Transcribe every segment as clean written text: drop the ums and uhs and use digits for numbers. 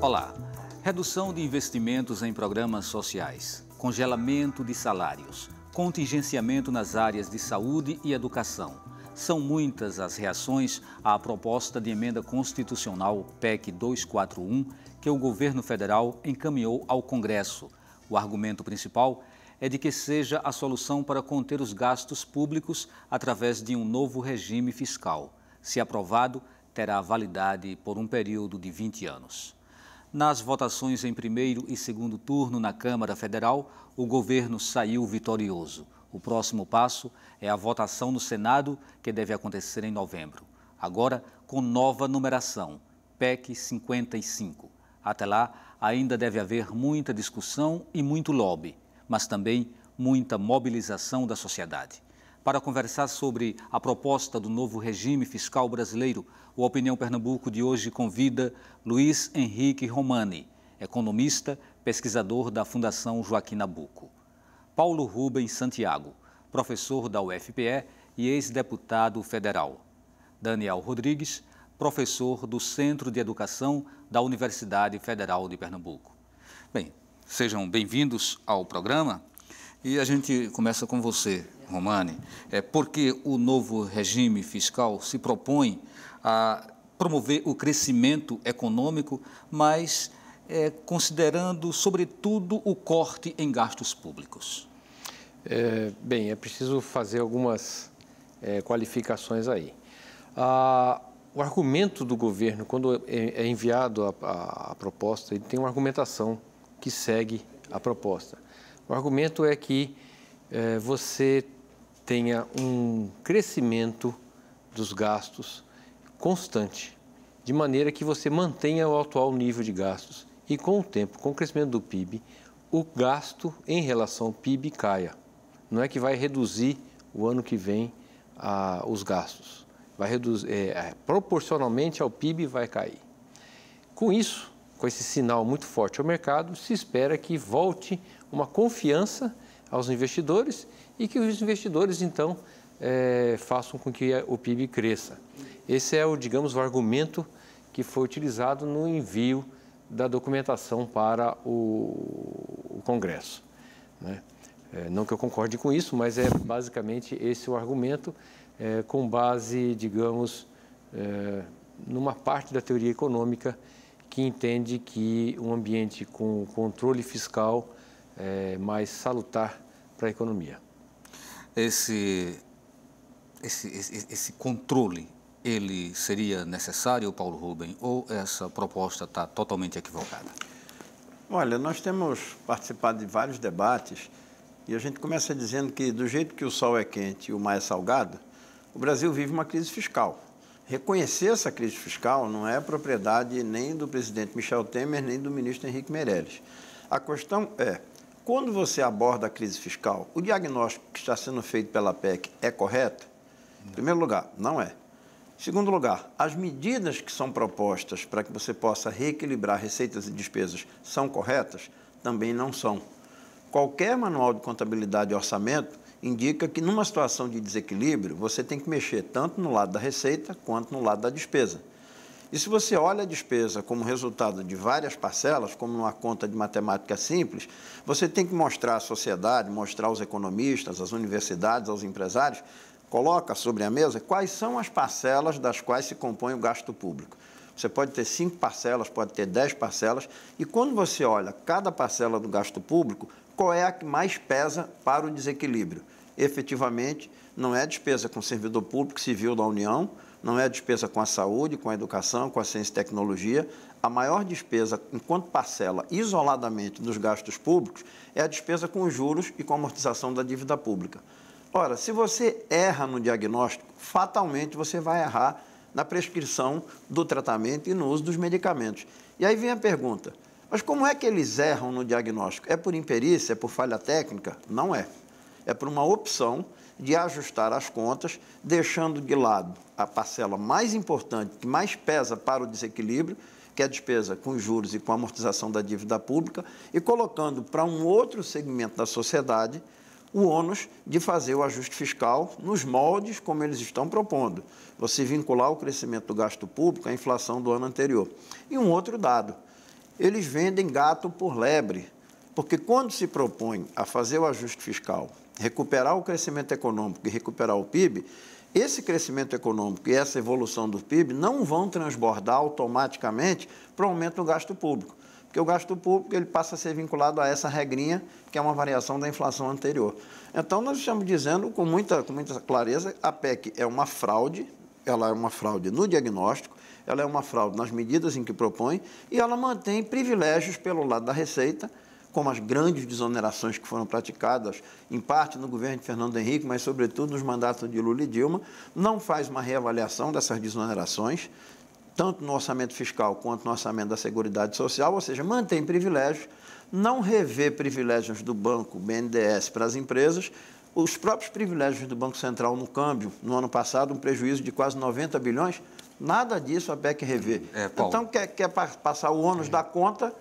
Olá. Redução de investimentos em programas sociais, congelamento de salários, contingenciamento nas áreas de saúde e educação. São muitas as reações à proposta de emenda constitucional PEC 241 que o governo federal encaminhou ao Congresso. O argumento principal é de que seja a solução para conter os gastos públicos através de um novo regime fiscal. Se aprovado, terá validade por um período de 20 anos. Nas votações em primeiro e segundo turno na Câmara Federal, o governo saiu vitorioso. O próximo passo é a votação no Senado, que deve acontecer em novembro. Agora, com nova numeração, PEC 55. Até lá, ainda deve haver muita discussão e muito lobby, mas também muita mobilização da sociedade. Para conversar sobre a proposta do novo regime fiscal brasileiro, o Opinião Pernambuco de hoje convida Luiz Henrique Romani, economista, pesquisador da Fundação Joaquim Nabuco. Paulo Rubens Santiago, professor da UFPE e ex-deputado federal. Daniel Rodrigues, professor do Centro de Educação da Universidade Federal de Pernambuco. Bem, sejam bem-vindos ao programa. E a gente começa com você, Romani, porque o novo regime fiscal se propõe a promover o crescimento econômico, mas considerando, sobretudo, o corte em gastos públicos. Bem, é preciso fazer algumas qualificações aí. O argumento do governo, quando é enviado a proposta, ele tem uma argumentação que segue a proposta. O argumento é que você tenha um crescimento dos gastos constante, de maneira que você mantenha o atual nível de gastos e, com o tempo, com o crescimento do PIB, o gasto em relação ao PIB caia. Não é que vai reduzir o ano que vem os gastos, vai reduzir, proporcionalmente ao PIB vai cair. Com isso, com esse sinal muito forte ao mercado, se espera que volte uma confiança aos investidores e que os investidores, então, façam com que o PIB cresça. Esse é, digamos, o argumento que foi utilizado no envio da documentação para o Congresso, né? Não que eu concorde com isso, mas é basicamente esse o argumento, com base, digamos, numa parte da teoria econômica que entende que um ambiente com controle fiscal é mais salutar para a economia. Esse controle, ele seria necessário, Paulo Rubens, ou essa proposta está totalmente equivocada? Olha, nós temos participado de vários debates e a gente começa dizendo que, do jeito que o sol é quente e o mar é salgado, o Brasil vive uma crise fiscal. Reconhecer essa crise fiscal não é propriedade nem do presidente Michel Temer, nem do ministro Henrique Meirelles. A questão é, quando você aborda a crise fiscal, o diagnóstico que está sendo feito pela PEC é correto? Em primeiro lugar, não é. Em segundo lugar, as medidas que são propostas para que você possa reequilibrar receitas e despesas são corretas? Também não são. Qualquer manual de contabilidade e orçamento indica que, numa situação de desequilíbrio, você tem que mexer tanto no lado da receita quanto no lado da despesa. E se você olha a despesa como resultado de várias parcelas, como numa conta de matemática simples, você tem que mostrar à sociedade, mostrar aos economistas, às universidades, aos empresários, coloca sobre a mesa quais são as parcelas das quais se compõe o gasto público. Você pode ter 5 parcelas, pode ter 10 parcelas, e quando você olha cada parcela do gasto público, qual é a que mais pesa para o desequilíbrio? Efetivamente, não é a despesa com o servidor público civil da União, não é a despesa com a saúde, com a educação, com a ciência e tecnologia. A maior despesa, enquanto parcela isoladamente dos gastos públicos, é a despesa com os juros e com a amortização da dívida pública. Ora, se você erra no diagnóstico, fatalmente você vai errar na prescrição do tratamento e no uso dos medicamentos. E aí vem a pergunta, mas como é que eles erram no diagnóstico? É por imperícia, é por falha técnica? Não é. É por uma opção de ajustar as contas, deixando de lado a parcela mais importante, que mais pesa para o desequilíbrio, que é a despesa com juros e com a amortização da dívida pública, e colocando para um outro segmento da sociedade o ônus de fazer o ajuste fiscal nos moldes como eles estão propondo. Você vincular o crescimento do gasto público à inflação do ano anterior. E um outro dado, eles vendem gato por lebre, porque quando se propõe a fazer o ajuste fiscal, recuperar o crescimento econômico e recuperar o PIB, esse crescimento econômico e essa evolução do PIB não vão transbordar automaticamente para o aumento do gasto público, porque o gasto público ele passa a ser vinculado a essa regrinha, que é uma variação da inflação anterior. Então, nós estamos dizendo com muita clareza, a PEC é uma fraude, ela é uma fraude no diagnóstico, ela é uma fraude nas medidas em que propõe e ela mantém privilégios pelo lado da Receita, como as grandes desonerações que foram praticadas, em parte no governo de Fernando Henrique, mas sobretudo nos mandatos de Lula e Dilma, não faz uma reavaliação dessas desonerações, tanto no orçamento fiscal quanto no orçamento da Seguridade Social, ou seja, mantém privilégios, não revê privilégios do Banco BNDES para as empresas, os próprios privilégios do Banco Central no câmbio, no ano passado, um prejuízo de quase 90 bilhões, nada disso a PEC revê. Então, quer passar o ônus da conta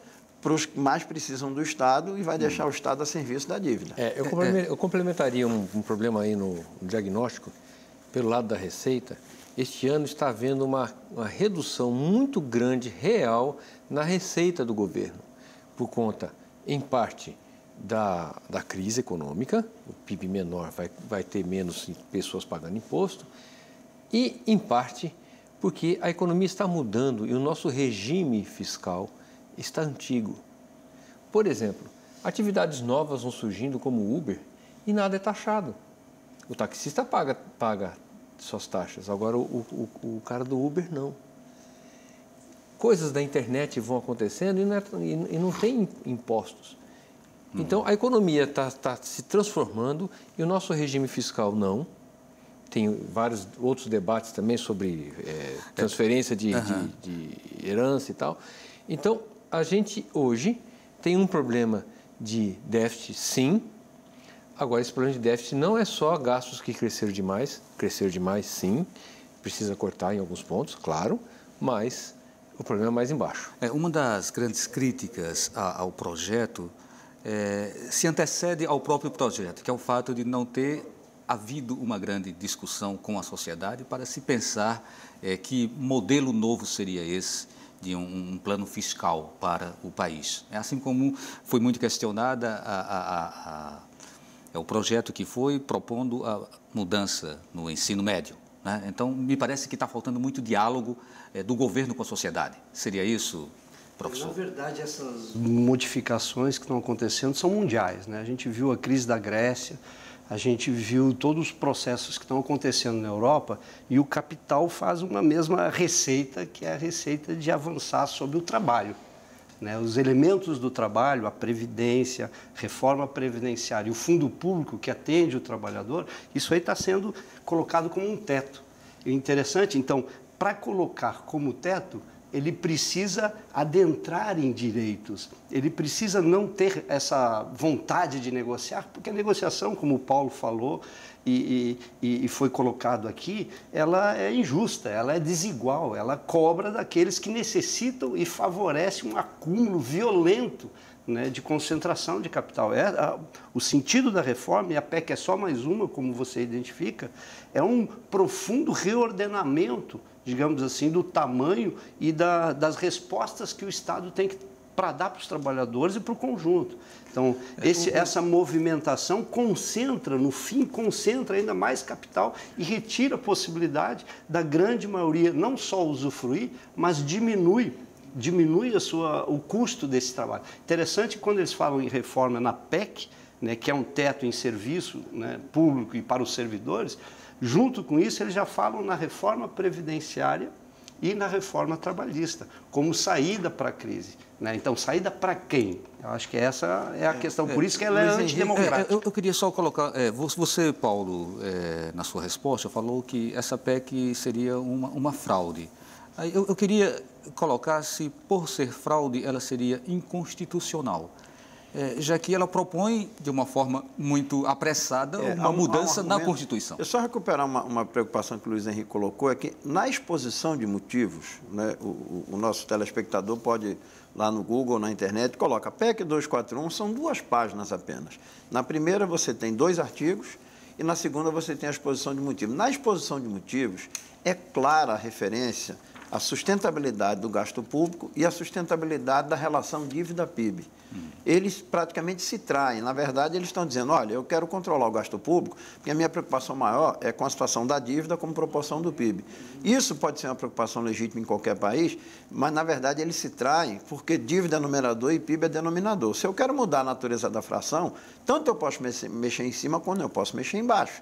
para os que mais precisam do Estado e vai deixar o Estado a serviço da dívida. Eu complementaria um problema aí no diagnóstico, pelo lado da Receita. Este ano está havendo uma redução muito grande, real, na receita do governo, por conta, em parte, da crise econômica, o PIB menor vai ter menos pessoas pagando imposto, e, em parte, porque a economia está mudando e o nosso regime fiscal está antigo. Por exemplo, atividades novas vão surgindo como o Uber e nada é taxado. O taxista paga suas taxas, agora o cara do Uber não. Coisas da internet vão acontecendo e não tem impostos. Então, a economia está se transformando e o nosso regime fiscal não. Tem vários outros debates também sobre transferência de herança e tal. Então, a gente hoje tem um problema de déficit, sim. Agora, esse problema de déficit não é só gastos que cresceram demais, sim, precisa cortar em alguns pontos, claro, mas o problema é mais embaixo. Uma das grandes críticas ao projeto se antecede ao próprio projeto, que é o fato de não ter havido uma grande discussão com a sociedade para se pensar que modelo novo seria esse de um plano fiscal para o país. Assim como foi muito questionada o projeto que foi propondo a mudança no ensino médio, né? Então, me parece que está faltando muito diálogo do governo com a sociedade. Seria isso, professor? Na verdade, essas modificações que estão acontecendo são mundiais, né? A gente viu a crise da Grécia, a gente viu todos os processos que estão acontecendo na Europa e o capital faz uma mesma receita, que é a receita de avançar sobre o trabalho, né? Os elementos do trabalho, a previdência, reforma previdenciária e o fundo público que atende o trabalhador, isso aí está sendo colocado como um teto. E o interessante, então, para colocar como teto, ele precisa adentrar em direitos, ele precisa não ter essa vontade de negociar, porque a negociação, como o Paulo falou e foi colocado aqui, ela é injusta, ela é desigual, ela cobra daqueles que necessitam e favorece um acúmulo violento, né, de concentração de capital. O sentido da reforma, e a PEC é só mais uma, como você identifica, é um profundo reordenamento, digamos assim, do tamanho e das respostas que o Estado tem para dar para os trabalhadores e para o conjunto. Então, essa movimentação concentra, no fim, concentra ainda mais capital e retira a possibilidade da grande maioria não só usufruir, mas diminui o custo desse trabalho. Interessante quando eles falam em reforma na PEC, né, que é um teto em serviço, né, público e para os servidores, junto com isso eles já falam na reforma previdenciária e na reforma trabalhista, como saída para a crise, né? Então, saída para quem? Eu acho que essa é a questão, por isso que ela é antidemocrática. Eu queria só colocar, você, Paulo, na sua resposta, falou que essa PEC seria uma fraude. Eu queria colocar se, por ser fraude, ela seria inconstitucional, já que ela propõe, de uma forma muito apressada, uma mudança na Constituição. Eu só recuperar uma preocupação que o Luiz Henrique colocou, é que na exposição de motivos, né, o nosso telespectador pode, lá no Google, na internet, coloca PEC 241, são 2 páginas apenas. Na primeira você tem 2 artigos e na segunda você tem a exposição de motivos. Na exposição de motivos é clara a referência a sustentabilidade do gasto público e a sustentabilidade da relação dívida-PIB. Eles praticamente se traem. Na verdade, eles estão dizendo, olha, eu quero controlar o gasto público, porque a minha preocupação maior é com a situação da dívida como proporção do PIB. Isso pode ser uma preocupação legítima em qualquer país, mas, na verdade, eles se traem porque dívida é numerador e PIB é denominador. Se eu quero mudar a natureza da fração, tanto eu posso mexer em cima quanto eu posso mexer embaixo.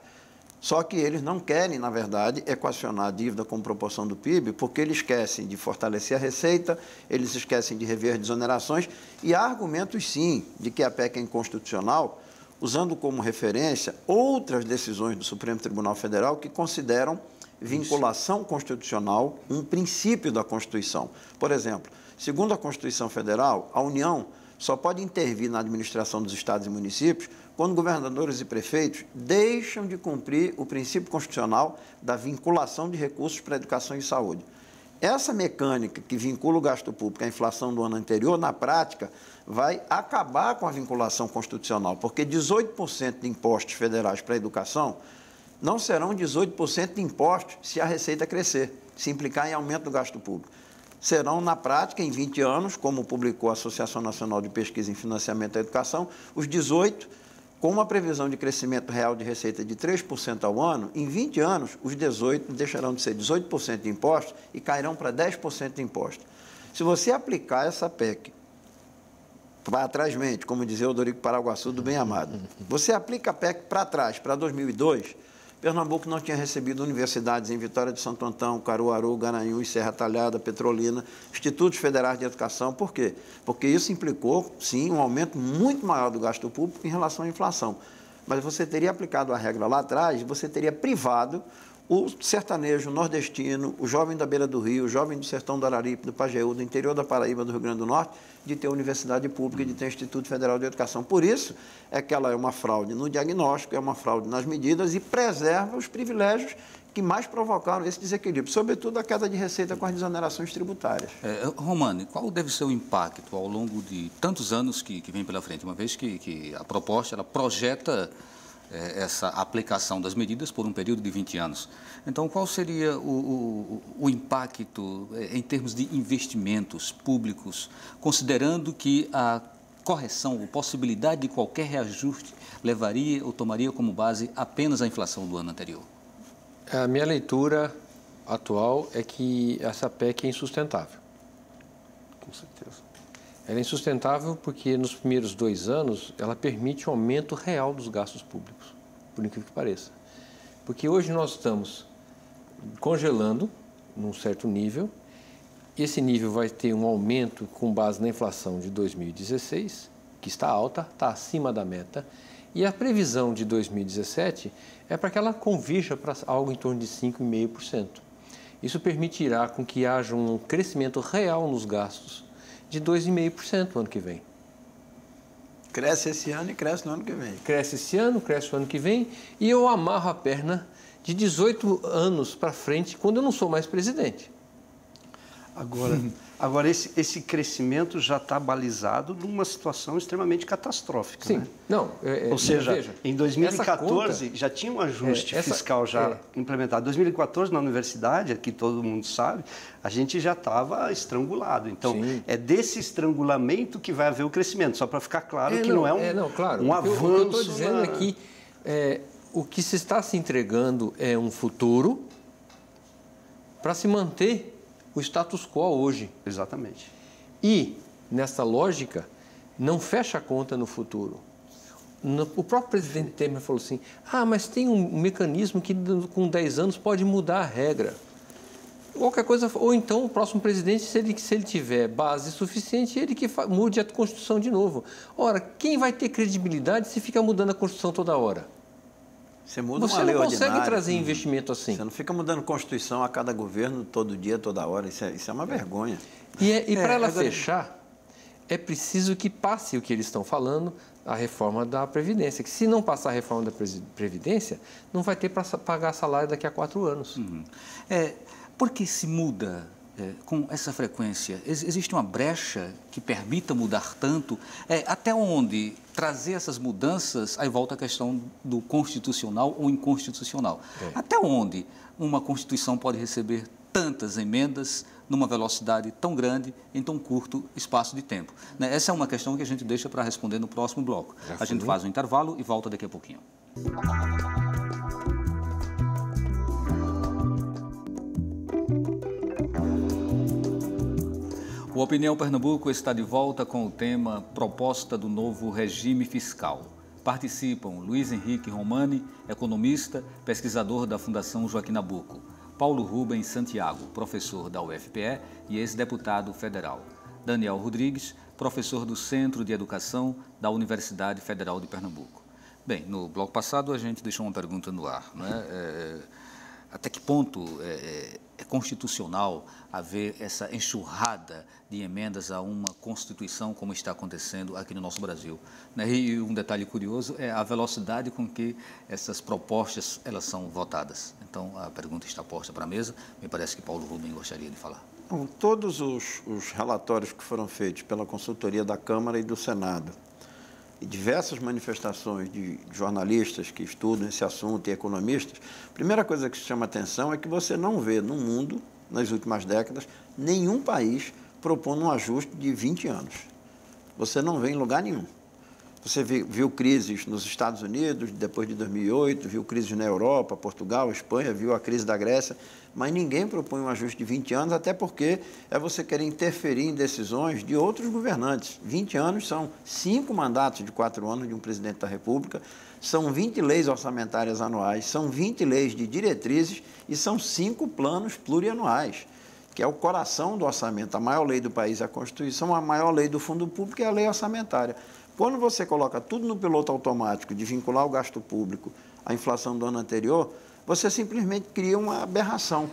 Só que eles não querem, na verdade, equacionar a dívida como proporção do PIB, porque eles esquecem de fortalecer a receita, eles esquecem de rever as desonerações, e há argumentos, sim, de que a PEC é inconstitucional, usando como referência outras decisões do Supremo Tribunal Federal que consideram vinculação constitucional um princípio da Constituição. Por exemplo, segundo a Constituição Federal, a União só pode intervir na administração dos estados e municípios quando governadores e prefeitos deixam de cumprir o princípio constitucional da vinculação de recursos para a educação e saúde. Essa mecânica que vincula o gasto público à inflação do ano anterior, na prática, vai acabar com a vinculação constitucional, porque 18% de impostos federais para a educação não serão 18% de impostos se a receita crescer, se implicar em aumento do gasto público. Serão, na prática, em 20 anos, como publicou a Associação Nacional de Pesquisa em Financiamento da Educação, os 18, com uma previsão de crescimento real de receita de 3% ao ano, em 20 anos, os 18 deixarão de ser 18% de impostos e cairão para 10% de impostos. Se você aplicar essa PEC para trás, como dizia o Dorico Paraguaçu do Bem Amado, você aplica a PEC para trás, para 2002, Pernambuco não tinha recebido universidades em Vitória de Santo Antão, Caruaru, Garanhuns, Serra Talhada, Petrolina, institutos federais de educação. Por quê? Porque isso implicou, sim, um aumento muito maior do gasto público em relação à inflação. Mas você teria aplicado a regra lá atrás, você teria privado o sertanejo nordestino, o jovem da beira do Rio, o jovem do sertão do Araripe, do Pajeú, do interior da Paraíba, do Rio Grande do Norte, de ter universidade pública e de ter Instituto Federal de Educação. Por isso é que ela é uma fraude no diagnóstico, é uma fraude nas medidas e preserva os privilégios que mais provocaram esse desequilíbrio, sobretudo a queda de receita com as desonerações tributárias. Romani, qual deve ser o impacto ao longo de tantos anos que vem pela frente, uma vez que a proposta ela projeta essa aplicação das medidas por um período de 20 anos. Então, qual seria o impacto em termos de investimentos públicos, considerando que a correção ou possibilidade de qualquer reajuste levaria ou tomaria como base apenas a inflação do ano anterior? A minha leitura atual é que essa PEC é insustentável. Com certeza. Ela é insustentável porque nos primeiros 2 anos ela permite um aumento real dos gastos públicos, por incrível que pareça. Porque hoje nós estamos congelando num certo nível, e esse nível vai ter um aumento com base na inflação de 2016, que está alta, está acima da meta, e a previsão de 2017 é para que ela convirja para algo em torno de 5,5%. Isso permitirá com que haja um crescimento real nos gastos de 2,5% no ano que vem. Cresce esse ano e cresce no ano que vem. Cresce esse ano, cresce no ano que vem, e eu amarro a perna de 18 anos para frente, quando eu não sou mais presidente. Agora esse crescimento já está balizado numa situação extremamente catastrófica. Sim, né? não. Ou seja, veja, em 2014 já tinha um ajuste fiscal implementado. Em 2014, na universidade, que todo mundo sabe, a gente já estava estrangulado. Então, sim, é desse estrangulamento que vai haver o crescimento, só para ficar claro que não é um avanço. O que eu estou dizendo é que o que se está se entregando é um futuro para se manter o status quo hoje. Exatamente. E, nessa lógica, não fecha a conta no futuro. O próprio presidente Temer falou assim, mas tem um mecanismo que com 10 anos pode mudar a regra. Qualquer coisa, ou então o próximo presidente, se ele tiver base suficiente, ele que mude a Constituição de novo. Ora, quem vai ter credibilidade se fica mudando a Constituição toda hora? Você muda Você uma lei não consegue ordinária, trazer investimento assim. Você não fica mudando Constituição a cada governo, todo dia, toda hora. Isso é uma vergonha. E para ela fechar, é preciso que passe o que eles estão falando, a reforma da Previdência. Que se não passar a reforma da Previdência, não vai ter para pagar salário daqui a 4 anos. Uhum. Por que se muda com essa frequência? Existe uma brecha que permita mudar tanto? Até onde trazer essas mudanças, aí volta a questão do constitucional ou inconstitucional. Até onde uma Constituição pode receber tantas emendas numa velocidade tão grande em tão curto espaço de tempo? Né? Essa é uma questão que a gente deixa para responder no próximo bloco. A gente faz um intervalo e volta daqui a pouquinho. O Opinião Pernambuco está de volta com o tema Proposta do Novo Regime Fiscal. Participam Luiz Henrique Romani, economista, pesquisador da Fundação Joaquim Nabuco, Paulo Rubens Santiago, professor da UFPE e ex-deputado federal, Daniel Rodrigues, professor do Centro de Educação da Universidade Federal de Pernambuco. Bem, no bloco passado a gente deixou uma pergunta no ar, não é? Até que ponto é constitucional haver essa enxurrada de emendas a uma Constituição como está acontecendo aqui no nosso Brasil? E um detalhe curioso é a velocidade com que essas propostas elas são votadas. Então, a pergunta está posta para a mesa. Me parece que Paulo Rubens gostaria de falar. Bom, todos os relatórios que foram feitos pela consultoria da Câmara e do Senado e diversas manifestações de jornalistas que estudam esse assunto e economistas, a primeira coisa que chama atenção é que você não vê no mundo, nas últimas décadas, nenhum país propondo um ajuste de 20 anos. Você não vê em lugar nenhum. Você viu crises nos Estados Unidos, depois de 2008, viu crises na Europa, Portugal, Espanha, viu a crise da Grécia, mas ninguém propõe um ajuste de 20 anos, até porque é você querer interferir em decisões de outros governantes. 20 anos são 5 mandatos de 4 anos de um presidente da República, são 20 leis orçamentárias anuais, são 20 leis de diretrizes e são 5 planos plurianuais, que é o coração do orçamento. A maior lei do país é a Constituição, a maior lei do Fundo Público é a lei orçamentária. Quando você coloca tudo no piloto automático de vincular o gasto público à inflação do ano anterior, você simplesmente cria uma aberração.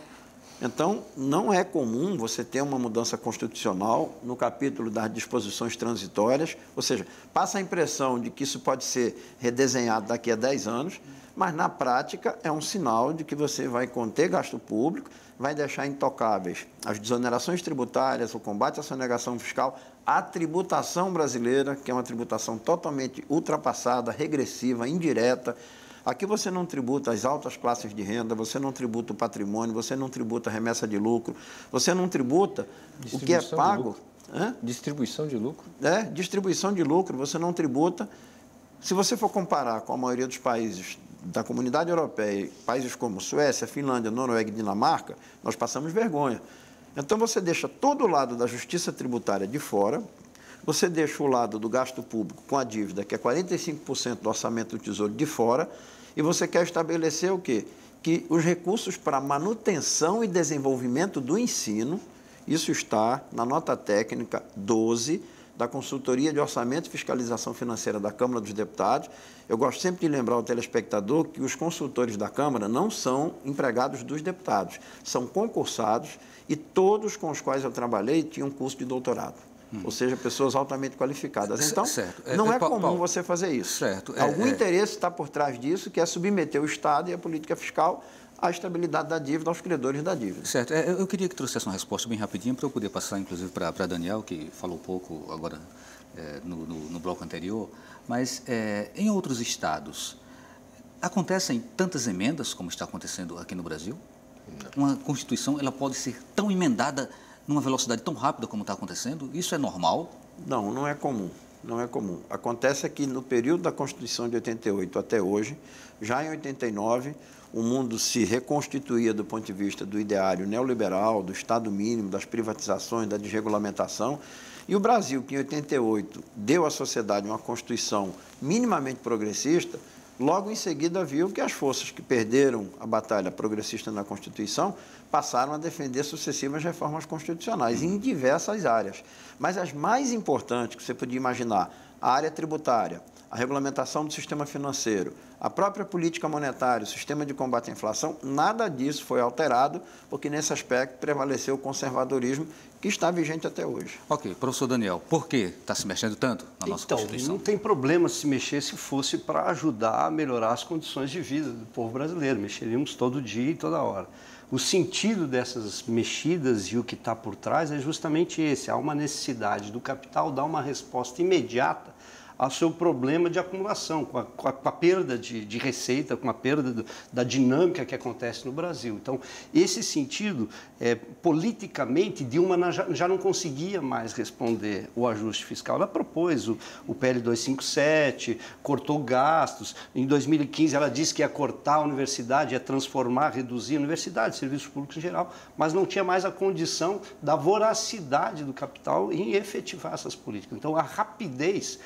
Então, não é comum você ter uma mudança constitucional no capítulo das disposições transitórias, ou seja, passa a impressão de que isso pode ser redesenhado daqui a 10 anos, mas na prática é um sinal de que você vai conter gasto público, vai deixar intocáveis as desonerações tributárias, o combate à sonegação fiscal, a tributação brasileira, que é uma tributação totalmente ultrapassada, regressiva, indireta. Aqui você não tributa as altas classes de renda, você não tributa o patrimônio, você não tributa a remessa de lucro, você não tributa o que é pago. Distribuição de lucro? Distribuição de lucro, você não tributa. Se você for comparar com a maioria dos países da Comunidade Europeia, países como Suécia, Finlândia, Noruega e Dinamarca, nós passamos vergonha. Então, você deixa todo o lado da justiça tributária de fora, você deixa o lado do gasto público com a dívida, que é 45% do orçamento do Tesouro, de fora, e você quer estabelecer o quê? Que os recursos para manutenção e desenvolvimento do ensino, isso está na nota técnica 12 da Consultoria de Orçamento e Fiscalização Financeira da Câmara dos Deputados. Eu gosto sempre de lembrar ao telespectador que os consultores da Câmara não são empregados dos deputados, são concursados e todos com os quais eu trabalhei tinham curso de doutorado. Ou seja, pessoas altamente qualificadas. Então, não é comum você fazer isso. Algum interesse está por trás disso, que é submeter o Estado e a política fiscal à estabilidade da dívida, aos credores da dívida. Certo. Eu queria que trouxesse uma resposta bem rapidinho, para eu poder passar, inclusive, para Daniel, que falou pouco agora no bloco anterior. Mas, em outros estados, acontecem tantas emendas como está acontecendo aqui no Brasil? Uma Constituição ela pode ser tão emendada numa velocidade tão rápida como está acontecendo? Isso é normal? Não, não é comum. Não é comum. Acontece que no período da Constituição de 88 até hoje, já em 89, o mundo se reconstituía do ponto de vista do ideário neoliberal, do Estado mínimo, das privatizações, da desregulamentação. E o Brasil, que em 88 deu à sociedade uma Constituição minimamente progressista, logo em seguida viu que as forças que perderam a batalha progressista na Constituição passaram a defender sucessivas reformas constitucionais em diversas áreas. Mas as mais importantes que você podia imaginar, a área tributária, a regulamentação do sistema financeiro, a própria política monetária, o sistema de combate à inflação, nada disso foi alterado, porque nesse aspecto prevaleceu o conservadorismo que está vigente até hoje. Ok, professor Daniel, por que está se mexendo tanto na nossa Constituição? Não tem problema se mexer se fosse para ajudar a melhorar as condições de vida do povo brasileiro. Mexeríamos todo dia e toda hora. O sentido dessas mexidas e o que está por trás é justamente esse. Há uma necessidade do capital dar uma resposta imediata ao seu problema de acumulação, com a perda de receita, com a perda da dinâmica que acontece no Brasil. Então, esse sentido, politicamente, Dilma já não conseguia mais responder o ajuste fiscal. Ela propôs o PL 257, cortou gastos. Em 2015, ela disse que ia cortar a universidade, ia transformar, reduzir a universidade, serviços públicos em geral, mas não tinha mais a condição da voracidade do capital em efetivar essas políticas. Então, a rapidez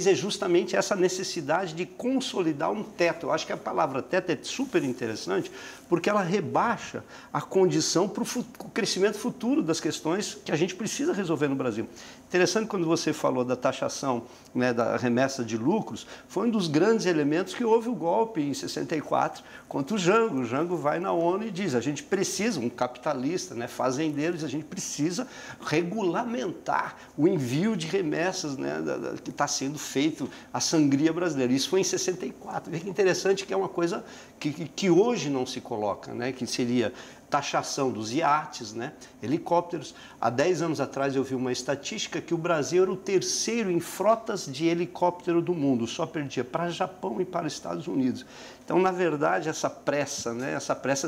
é justamente essa necessidade de consolidar um teto. Eu acho que a palavra teto é super interessante, porque ela rebaixa a condição para o crescimento futuro das questões que a gente precisa resolver no Brasil. Interessante quando você falou da taxação, né, da remessa de lucros, foi um dos grandes elementos que houve o golpe em 64 contra o Jango. O Jango vai na ONU e diz, a gente precisa, um capitalista, né, fazendeiro, diz, a gente precisa regulamentar o envio de remessas, né, que está sendo feito à sangria brasileira. Isso foi em 64. Veja que interessante que é uma coisa que hoje não se coloca, né, que seria taxação dos iates, né, helicópteros. Há 10 anos atrás eu vi uma estatística que o Brasil era o terceiro em frotas de helicóptero do mundo, só perdia para o Japão e para os Estados Unidos. Então, na verdade, essa pressa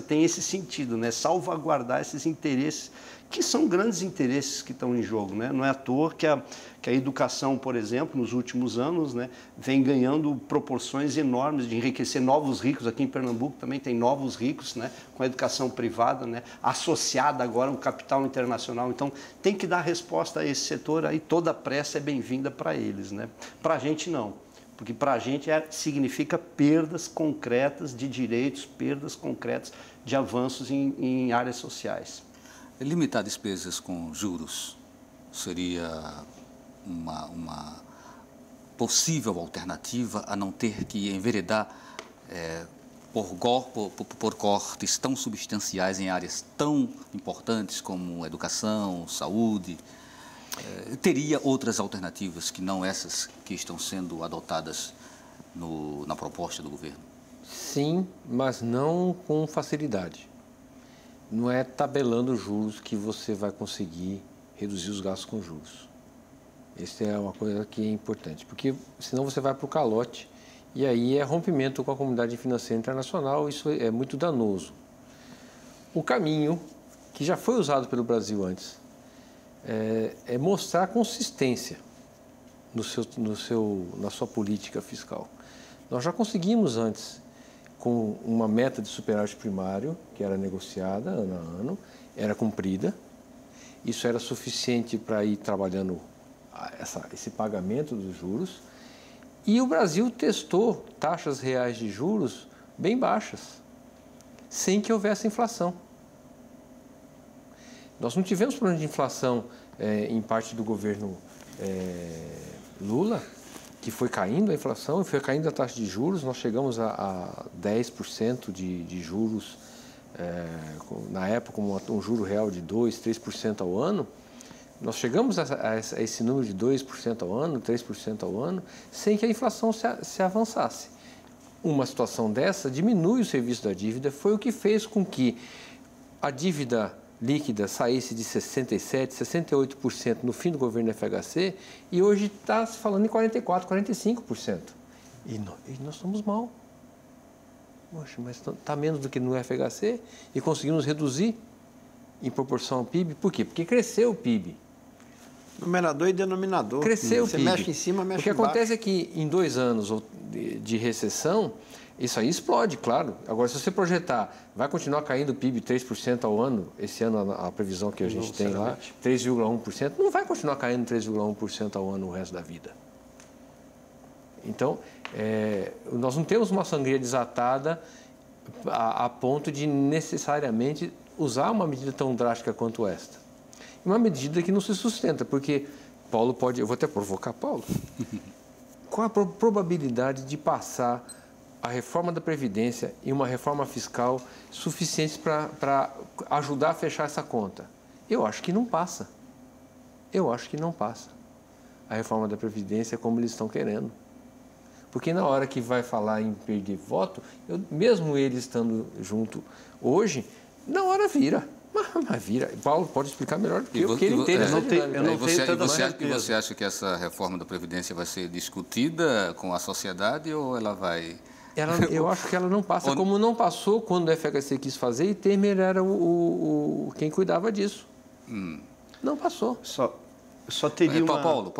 tem esse sentido, né, salvaguardar esses interesses, que são grandes interesses que estão em jogo, né? Não é à toa que a educação, por exemplo, nos últimos anos, né, vem ganhando proporções enormes de enriquecer novos ricos. Aqui em Pernambuco também tem novos ricos, né, com a educação privada, né, associada agora ao capital internacional. Então, tem que dar resposta a esse setor, aí toda a pressa é bem-vinda para eles, né? Para a gente não, porque para a gente significa perdas concretas de direitos, perdas concretas de avanços em áreas sociais. Limitar despesas com juros seria uma possível alternativa a não ter que enveredar por cortes tão substanciais em áreas tão importantes como educação, saúde? Teria outras alternativas que não essas que estão sendo adotadas na proposta do governo? Sim, mas não com facilidade. Não é tabelando juros que você vai conseguir reduzir os gastos com juros. Essa é uma coisa que é importante, porque senão você vai para o calote e aí é rompimento com a comunidade financeira internacional, isso é muito danoso. O caminho, que já foi usado pelo Brasil antes, é mostrar consistência na sua política fiscal. Nós já conseguimos antes, com uma meta de superávit primário, que era negociada ano a ano, era cumprida. Isso era suficiente para ir trabalhando esse pagamento dos juros. E o Brasil testou taxas reais de juros bem baixas, sem que houvesse inflação. Nós não tivemos problema de inflação em parte do governo Lula, que foi caindo a inflação e foi caindo a taxa de juros. Nós chegamos a 10% de juros, na época, um juro real de 2%, 3% ao ano. Nós chegamos a esse número de 2% ao ano, 3% ao ano, sem que a inflação se avançasse. Uma situação dessa diminui o serviço da dívida, foi o que fez com que a dívida líquida saísse de 67%, 68% no fim do governo FHC e hoje está se falando em 44%, 45%. E nós estamos mal. Poxa, mas está menos do que no FHC e conseguimos reduzir em proporção ao PIB. Por quê? Porque cresceu o PIB. Numerador e denominador. Cresceu o PIB. Você mexe em cima, mexe embaixo. O que acontece é que em 2 anos de recessão, isso aí explode, claro. Agora, se você projetar, vai continuar caindo o PIB 3% ao ano, esse ano a previsão que a gente tem lá, 3,1%, não vai continuar caindo 3,1% ao ano o resto da vida. Então, nós não temos uma sangria desatada a ponto de necessariamente usar uma medida tão drástica quanto esta. Uma medida que não se sustenta, porque Paulo pode... Eu vou até provocar Paulo. Qual a probabilidade de passar a reforma da Previdência e uma reforma fiscal suficientes para ajudar a fechar essa conta? Eu acho que não passa. Eu acho que não passa. A reforma da Previdência como eles estão querendo. Porque na hora que vai falar em perder voto, mesmo eles estando junto hoje, na hora vira. Mas vira. Paulo pode explicar melhor do que eu, porque ele entende essa dinâmica. Você acha que essa reforma da Previdência vai ser discutida com a sociedade ou ela vai... Eu acho que ela não passa, como não passou quando o FHC quis fazer e Temer era quem cuidava disso. Não passou. Só teria uma... Paulo,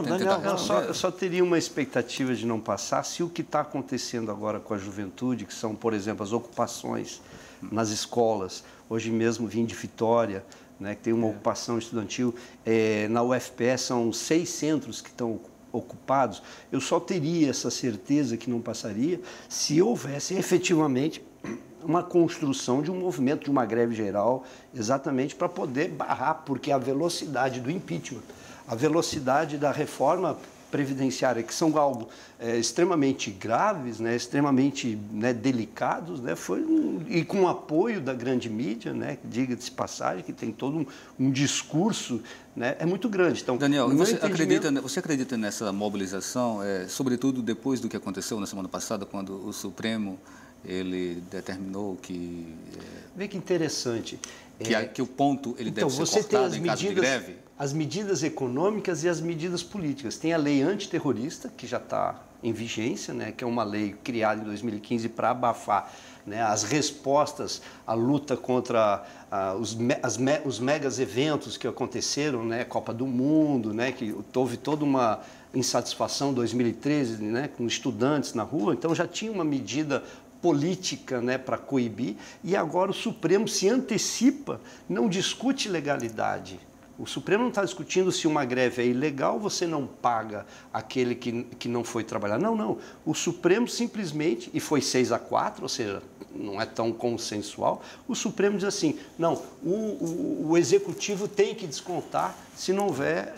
Daniel, eu só teria uma expectativa de não passar se o que está acontecendo agora com a juventude, que são, por exemplo, as ocupações nas escolas. Hoje mesmo vim de Vitória, né, que tem uma ocupação estudantil. Na UFPE são 6 centros que estão ocupados. Eu só teria essa certeza que não passaria se houvesse efetivamente uma construção de um movimento, de uma greve geral, exatamente para poder barrar, porque a velocidade do impeachment, a velocidade da reforma previdenciária, que são algo extremamente graves, né, extremamente, né, delicados, né, e com o apoio da grande mídia, né, diga-se passagem, que tem todo um discurso, né, é muito grande. Então, Daniel, você acredita nessa mobilização, sobretudo depois do que aconteceu na semana passada, quando o Supremo ele determinou que... Vê que interessante. Que o ponto ele deve ser cortado em caso de greve? As medidas econômicas e as medidas políticas. Tem a lei antiterrorista, que já está em vigência, né, que é uma lei criada em 2015 para abafar, né, as respostas à luta contra os megas eventos que aconteceram, né, Copa do Mundo, né, que houve toda uma insatisfação em 2013, né, com estudantes na rua. Então já tinha uma medida política, né, para coibir, e agora o Supremo se antecipa, não discute legalidade. O Supremo não está discutindo se uma greve é ilegal, você não paga aquele que não foi trabalhar. Não. O Supremo simplesmente, e foi 6-4, ou seja, não é tão consensual, o Supremo diz assim, não, o Executivo tem que descontar se não houver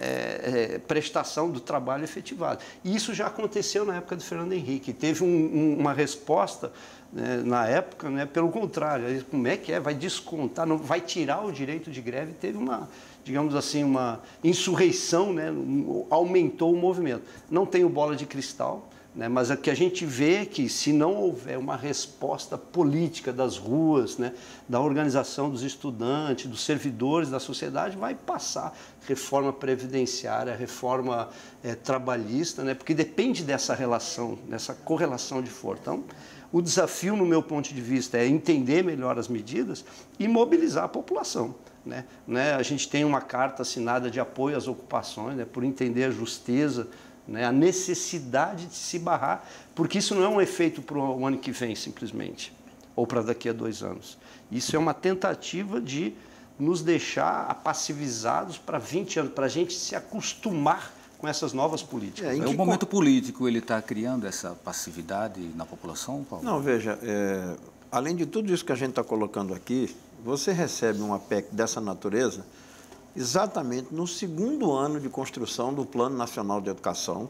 prestação do trabalho efetivado. E isso já aconteceu na época de Fernando Henrique. Teve uma resposta, né, na época, né, pelo contrário, como é que vai descontar, não, vai tirar o direito de greve. Teve uma, digamos assim, uma insurreição, né, aumentou o movimento. Não tenho bola de cristal, né, mas o que a gente vê é que se não houver uma resposta política das ruas, né, da organização dos estudantes, dos servidores da sociedade, vai passar reforma previdenciária, reforma trabalhista, né, porque depende dessa relação, dessa correlação de força. Então, o desafio, no meu ponto de vista, é entender melhor as medidas e mobilizar a população. Né? A gente tem uma carta assinada de apoio às ocupações, né, por entender a justeza, né, a necessidade de se barrar, porque isso não é um efeito para o ano que vem, simplesmente, ou para daqui a 2 anos. Isso é uma tentativa de nos deixar apassivizados para 20 anos, para a gente se acostumar com essas novas políticas. O momento político, ele está criando essa passividade na população, Paulo? Não, veja, além de tudo isso que a gente está colocando aqui, você recebe uma PEC dessa natureza exatamente no 2º ano de construção do Plano Nacional de Educação,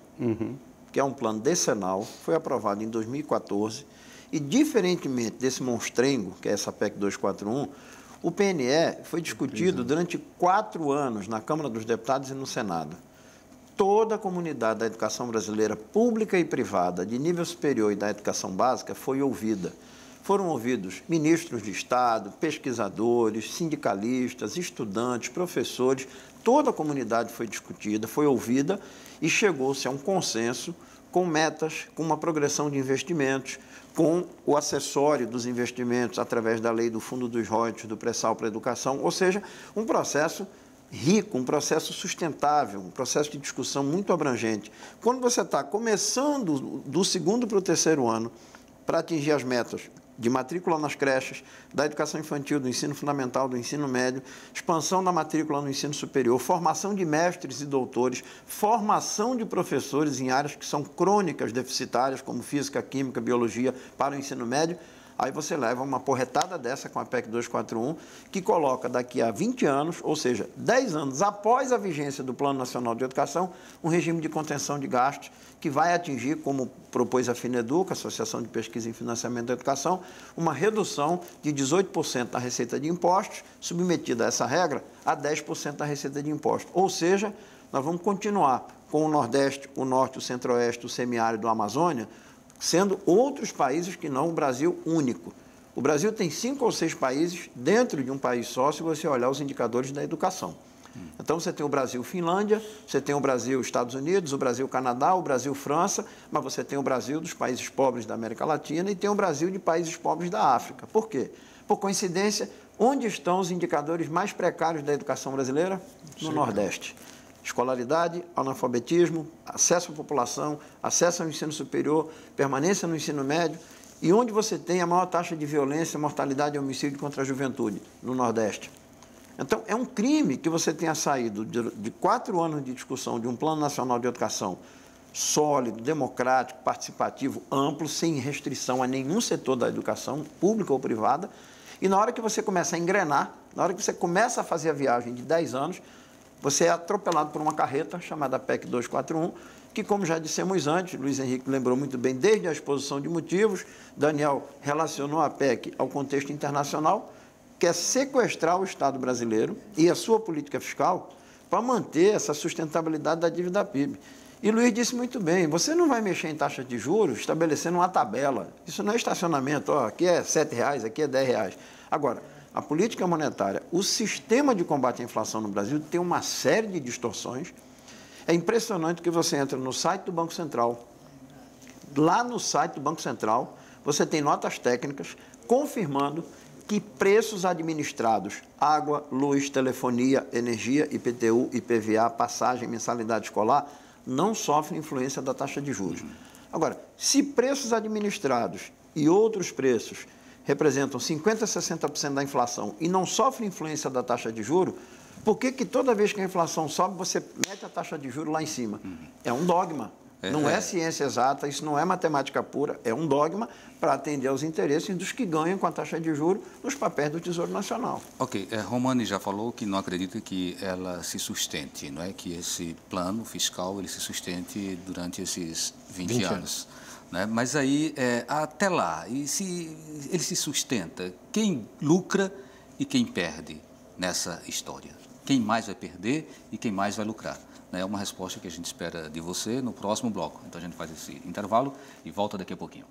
que é um plano decenal, foi aprovado em 2014, e diferentemente desse monstrengo, que é essa PEC 241, o PNE foi discutido durante 4 anos na Câmara dos Deputados e no Senado. Toda a comunidade da educação brasileira, pública e privada, de nível superior e da educação básica, foi ouvida. Foram ouvidos ministros de Estado, pesquisadores, sindicalistas, estudantes, professores, toda a comunidade foi discutida, foi ouvida e chegou-se a um consenso com metas, com uma progressão de investimentos, com o acessório dos investimentos através da lei do Fundo dos Royalties, do pré-sal para a educação, ou seja, um processo rico, um processo sustentável, um processo de discussão muito abrangente. Quando você está começando do 2º para o 3º ano para atingir as metas de matrícula nas creches, da educação infantil, do ensino fundamental, do ensino médio, expansão da matrícula no ensino superior, formação de mestres e doutores, formação de professores em áreas que são crônicas deficitárias, como física, química, biologia, para o ensino médio, aí você leva uma porretada dessa com a PEC 241, que coloca daqui a 20 anos, ou seja, 10 anos após a vigência do Plano Nacional de Educação, um regime de contenção de gastos que vai atingir, como propôs a FINEDUC, Associação de Pesquisa e Financiamento da Educação, uma redução de 18% da receita de impostos, submetida a essa regra, a 10% da receita de impostos. Ou seja, nós vamos continuar com o Nordeste, o Norte, o Centro-Oeste, o semiárido, a Amazônia, sendo outros países que não o Brasil único. O Brasil tem 5 ou 6 países dentro de um país só, se você olhar os indicadores da educação. Então, você tem o Brasil-Finlândia, você tem o Brasil-Estados Unidos, o Brasil-Canadá, o Brasil-França, mas você tem o Brasil dos países pobres da América Latina e tem o Brasil de países pobres da África. Por quê? Por coincidência, onde estão os indicadores mais precários da educação brasileira? No Nordeste. Escolaridade, analfabetismo, acesso à população, acesso ao ensino superior, permanência no ensino médio. E onde você tem a maior taxa de violência, mortalidade e homicídio contra a juventude? No Nordeste. Então, é um crime que você tenha saído de 4 anos de discussão de um Plano Nacional de Educação sólido, democrático, participativo, amplo, sem restrição a nenhum setor da educação, pública ou privada, e na hora que você começa a engrenar, na hora que você começa a fazer a viagem de 10 anos, você é atropelado por uma carreta chamada PEC 241, que, como já dissemos antes, Luiz Henrique lembrou muito bem, desde a exposição de motivos, Daniel relacionou a PEC ao contexto internacional, quer sequestrar o Estado brasileiro e a sua política fiscal para manter essa sustentabilidade da dívida PIB. E Luiz disse muito bem, você não vai mexer em taxa de juros estabelecendo uma tabela. Isso não é estacionamento, ó, aqui é R$7, aqui é R$10. Agora, a política monetária, o sistema de combate à inflação no Brasil tem uma série de distorções. É impressionante que você entra no site do Banco Central. Lá no site do Banco Central, você tem notas técnicas confirmando que preços administrados, água, luz, telefonia, energia, IPTU, IPVA, passagem, mensalidade escolar, não sofrem influência da taxa de juros. Agora, se preços administrados e outros preços representam 50% a 60% da inflação e não sofrem influência da taxa de juros, por que toda vez que a inflação sobe, você mete a taxa de juros lá em cima? É um dogma. Não é ciência exata, isso não é matemática pura, é um dogma para atender aos interesses dos que ganham com a taxa de juros nos papéis do Tesouro Nacional. Ok, Romani já falou que não acredita que ela se sustente, não é? Que esse plano fiscal ele se sustente durante esses 20 anos. Né? Mas aí, até lá, e se ele se sustenta, quem lucra e quem perde nessa história? Quem mais vai perder e quem mais vai lucrar? É uma resposta que a gente espera de você no próximo bloco. Então a gente faz esse intervalo e volta daqui a pouquinho.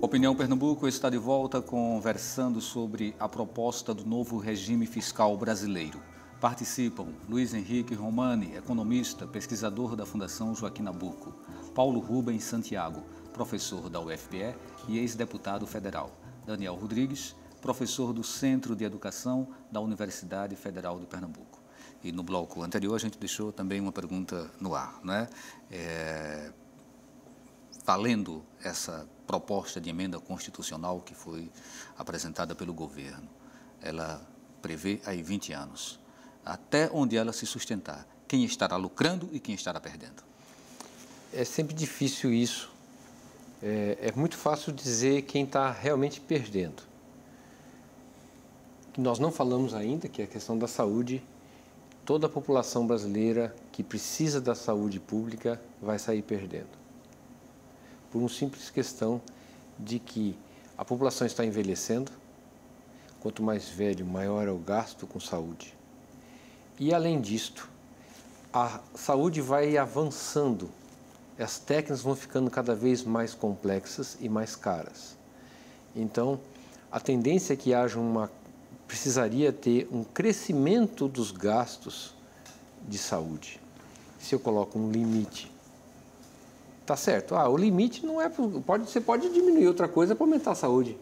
Opinião Pernambuco está de volta conversando sobre a proposta do novo regime fiscal brasileiro. Participam Luiz Henrique Romani, economista, pesquisador da Fundação Joaquim Nabuco, Paulo Rubens Santiago, professor da UFPE e ex-deputado federal, Daniel Rodrigues, professor do Centro de Educação da Universidade Federal de Pernambuco. E no bloco anterior a gente deixou também uma pergunta no ar, né? Valendo essa proposta de emenda constitucional que foi apresentada pelo governo, ela prevê aí 20 anos. Até onde ela se sustentar, quem estará lucrando e quem estará perdendo? É sempre difícil isso. É muito fácil dizer quem está realmente perdendo. Que nós não falamos ainda, que é a questão da saúde. Toda a população brasileira que precisa da saúde pública vai sair perdendo. Por uma simples questão de que a população está envelhecendo. Quanto mais velho, maior é o gasto com saúde. E, além disto, a saúde vai avançando. As técnicas vão ficando cada vez mais complexas e mais caras. Então, a tendência é que precisaria ter um crescimento dos gastos de saúde. Se eu coloco um limite, tá certo? O limite não é... Você pode diminuir outra coisa para aumentar a saúde.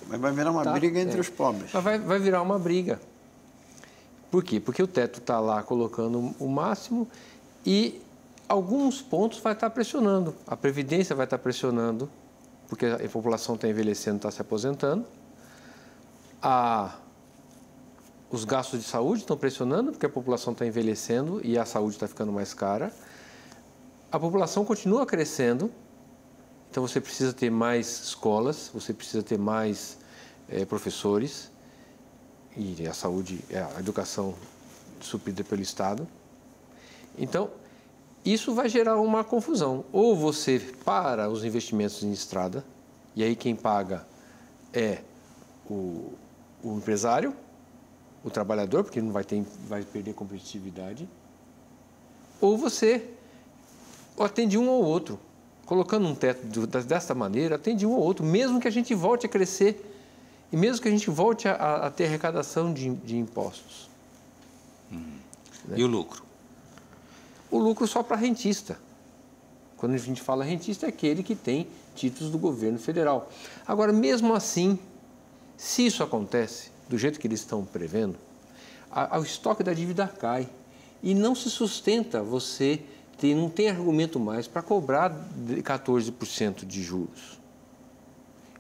Mas vai virar uma briga entre os pobres. Mas vai virar uma briga. Por quê? Porque o teto está lá colocando o máximo e alguns pontos vai estar pressionando. A Previdência vai estar pressionando, porque a população está envelhecendo, está se aposentando. Os gastos de saúde estão pressionando, porque a população está envelhecendo e a saúde está ficando mais cara. A população continua crescendo, então você precisa ter mais escolas, você precisa ter mais professores, e a saúde, a educação suprida pelo Estado. Então, isso vai gerar uma confusão. Ou você para os investimentos em estrada, e aí quem paga é o empresário, o trabalhador, porque não vai perder competitividade, ou você atende um ou outro. Colocando um teto dessa maneira, atende um ou outro, mesmo que a gente volte a crescer e mesmo que a gente volte a ter arrecadação de impostos. Né? E o lucro? O lucro só para rentista. Quando a gente fala rentista, é aquele que tem títulos do governo federal. Agora, mesmo assim, se isso acontece, do jeito que eles estão prevendo, o estoque da dívida cai e não se sustenta não tem argumento mais para cobrar 14% de juros.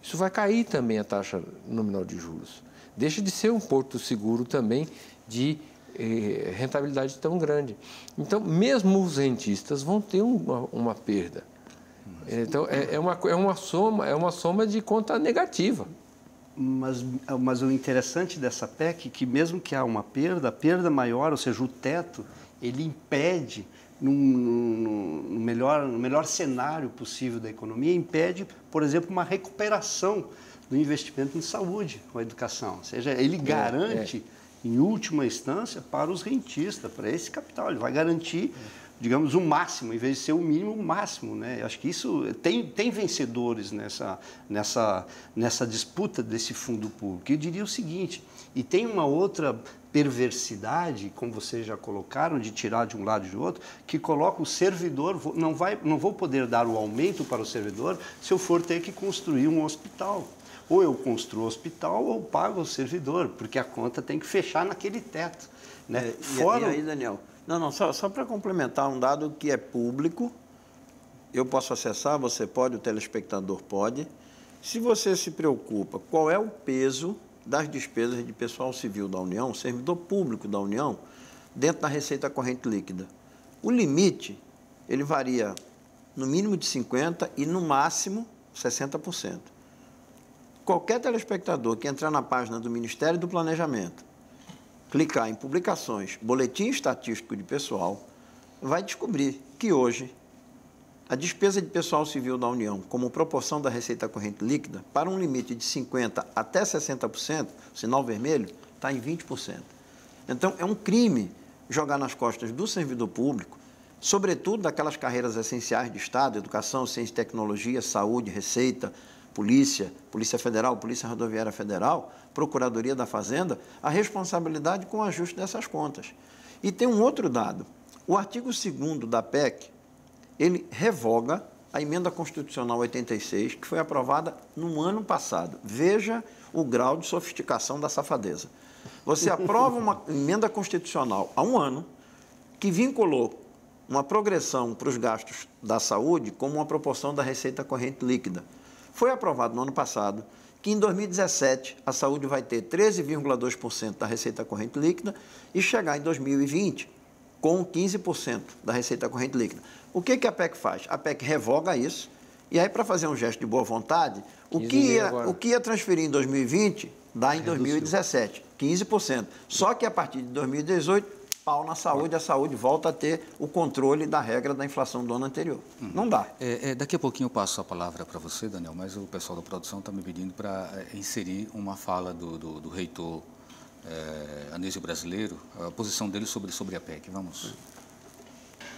Isso vai cair também a taxa nominal de juros. Deixa de ser um porto seguro também de rentabilidade tão grande. Então, mesmo os rentistas vão ter uma perda. Então, é uma soma de conta negativa. Mas o interessante dessa PEC é que mesmo que há uma perda, a perda maior, ou seja, o teto, ele impede, no melhor cenário possível da economia, impede, por exemplo, uma recuperação do investimento em saúde ou educação. Ou seja, ele garante, em última instância, para os rentistas, para esse capital. Ele vai garantir, digamos, o máximo, em vez de ser o mínimo, o máximo. Né? Eu acho que isso tem vencedores nessa disputa desse fundo público. Eu diria o seguinte, e tem uma outra perversidade, como vocês já colocaram, de tirar de um lado e de outro, que coloca o servidor, não vou poder dar o aumento para o servidor se eu for ter que construir um hospital. Ou eu construo o hospital ou pago o servidor, porque a conta tem que fechar naquele teto. Né? E aí, Daniel? Só para complementar um dado que é público, eu posso acessar, você pode, o telespectador pode. Se você se preocupa, qual é o peso das despesas de pessoal civil da União, servidor público da União, dentro da receita corrente líquida? O limite, ele varia no mínimo de 50% e no máximo 60%. Qualquer telespectador que entrar na página do Ministério do Planejamento, clicar em publicações, boletim estatístico de pessoal, vai descobrir que hoje a despesa de pessoal civil da União, como proporção da receita corrente líquida, para um limite de 50% até 60%, sinal vermelho, está em 20%. Então, é um crime jogar nas costas do servidor público, sobretudo daquelas carreiras essenciais de Estado, educação, ciência e tecnologia, saúde, receita, polícia, Polícia Federal, Polícia Rodoviária Federal, Procuradoria da Fazenda, a responsabilidade com o ajuste dessas contas. E tem um outro dado. O artigo 2º da PEC, ele revoga a emenda constitucional 86, que foi aprovada no ano passado. Veja o grau de sofisticação da safadeza. Você aprova uma emenda constitucional há um ano que vinculou uma progressão para os gastos da saúde como uma proporção da receita corrente líquida. Foi aprovado no ano passado que em 2017 a saúde vai ter 13,2% da receita corrente líquida e chegar em 2020 com 15% da receita corrente líquida. O que a PEC faz? A PEC revoga isso e aí, para fazer um gesto de boa vontade, o que ia transferir em 2020 dá em 2017, 15%. Só que a partir de 2018, pau na saúde, a saúde volta a ter o controle da regra da inflação do ano anterior. Não dá. Daqui a pouquinho eu passo a palavra para você, Daniel, mas o pessoal da produção está me pedindo para inserir uma fala do reitor Anísio Brasileiro, a posição dele sobre a PEC. Vamos.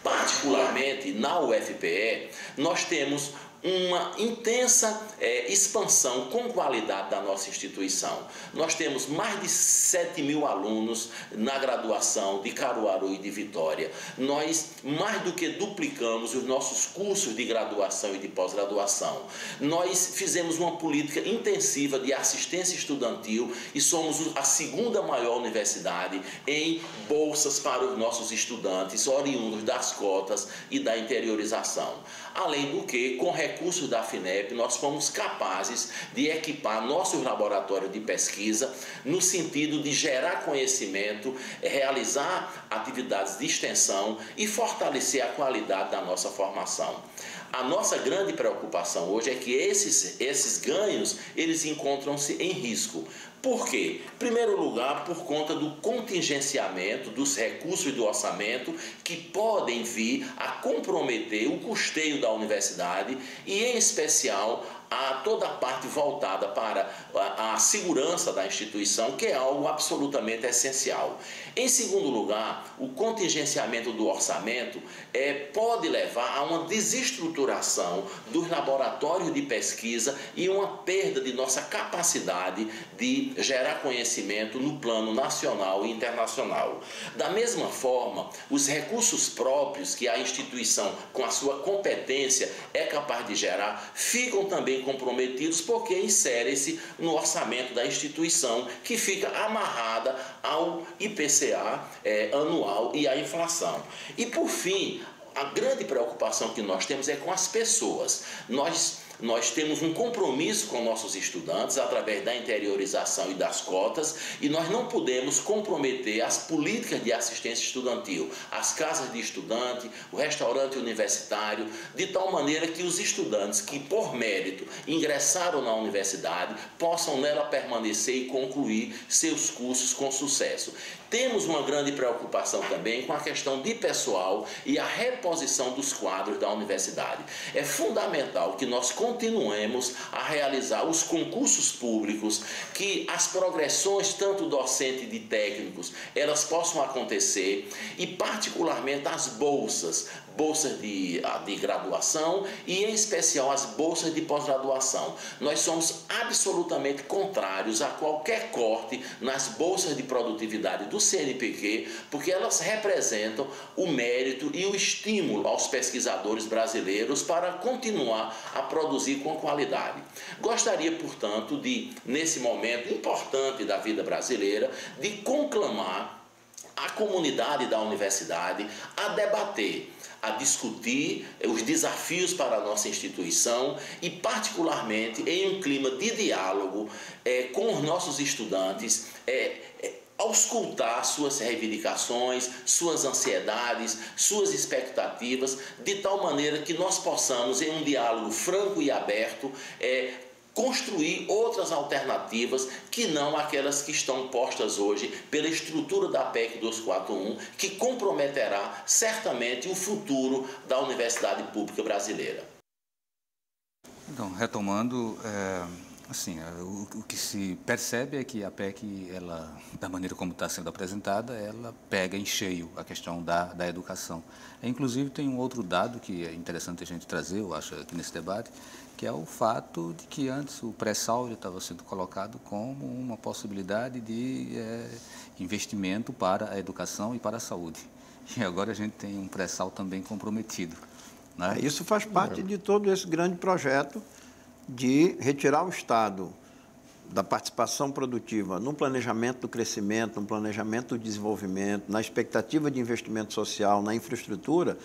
Particularmente na UFPE, nós temos uma intensa expansão com qualidade da nossa instituição. Nós temos mais de 7.000 alunos na graduação de Caruaru e de Vitória. Nós mais do que duplicamos os nossos cursos de graduação e de pós-graduação. Nós fizemos uma política intensiva de assistência estudantil e somos a 2ª maior universidade em bolsas para os nossos estudantes oriundos das cotas e da interiorização. Além do que, com recursos da FINEP, nós fomos capazes de equipar nossos laboratórios de pesquisa no sentido de gerar conhecimento, realizar atividades de extensão e fortalecer a qualidade da nossa formação. A nossa grande preocupação hoje é que esses ganhos, eles encontram-se em risco. Por quê? Em primeiro lugar, por conta do contingenciamento dos recursos do orçamento que podem vir a comprometer o custeio da universidade e, em especial, há toda a parte voltada para a segurança da instituição, que é algo absolutamente essencial. Em segundo lugar, o contingenciamento do orçamento pode levar a uma desestruturação dos laboratórios de pesquisa e uma perda de nossa capacidade de gerar conhecimento no plano nacional e internacional. Da mesma forma, os recursos próprios que a instituição, com a sua competência, é capaz de gerar, ficam também comprometidos porque inserem-se no orçamento da instituição, que fica amarrada ao IPCA anual e à inflação. E, por fim, a grande preocupação que nós temos é com as pessoas. Nós temos um compromisso com nossos estudantes através da interiorização e das cotas, e nós não podemos comprometer as políticas de assistência estudantil, as casas de estudante, o restaurante universitário, de tal maneira que os estudantes que, por mérito, ingressaram na universidade, possam nela permanecer e concluir seus cursos com sucesso. Temos uma grande preocupação também com a questão de pessoal e a reposição dos quadros da universidade. É fundamental que nós continuemos a realizar os concursos públicos, que as progressões, tanto docente de técnicos, elas possam acontecer, e particularmente as bolsas de graduação e, em especial, as bolsas de pós-graduação. Nós somos absolutamente contrários a qualquer corte nas bolsas de produtividade do CNPq, porque elas representam o mérito e o estímulo aos pesquisadores brasileiros para continuar a produzir com qualidade. Gostaria, portanto, de, nesse momento importante da vida brasileira, de conclamar a comunidade da universidade a debater, a discutir os desafios para a nossa instituição e, particularmente, em um clima de diálogo com os nossos estudantes, auscultar suas reivindicações, suas ansiedades, suas expectativas, de tal maneira que nós possamos, em um diálogo franco e aberto, construir outras alternativas que não aquelas que estão postas hoje pela estrutura da PEC 241, que comprometerá certamente o futuro da Universidade Pública Brasileira. Então, retomando, o que se percebe é que a PEC, ela, da maneira como está sendo apresentada, ela pega em cheio a questão da educação. Inclusive, tem um outro dado que é interessante a gente trazer, eu acho, aqui nesse debate, que é o fato de que antes o pré-sal já estava sendo colocado como uma possibilidade de investimento para a educação e para a saúde. E agora a gente tem um pré-sal também comprometido, né? Isso faz parte de todo esse grande projeto de retirar o Estado da participação produtiva no planejamento do crescimento, no planejamento do desenvolvimento, na expectativa de investimento social, na infraestrutura.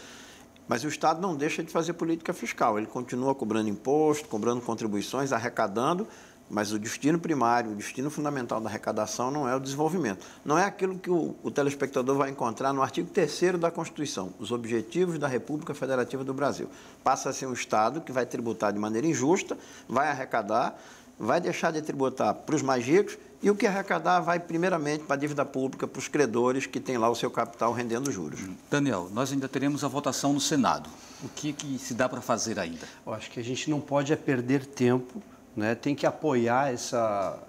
Mas o Estado não deixa de fazer política fiscal, ele continua cobrando imposto, cobrando contribuições, arrecadando, mas o destino primário, o destino fundamental da arrecadação não é o desenvolvimento. Não é aquilo que o telespectador vai encontrar no artigo 3º da Constituição, os objetivos da República Federativa do Brasil. Passa a ser um Estado que vai tributar de maneira injusta, vai arrecadar, vai deixar de tributar para os mais ricos, e o que arrecadar vai primeiramente para a dívida pública, para os credores que têm lá o seu capital rendendo juros. Daniel, nós ainda teremos a votação no Senado. O que se dá para fazer ainda? Eu acho que a gente não pode perder tempo, né? Tem que apoiar essa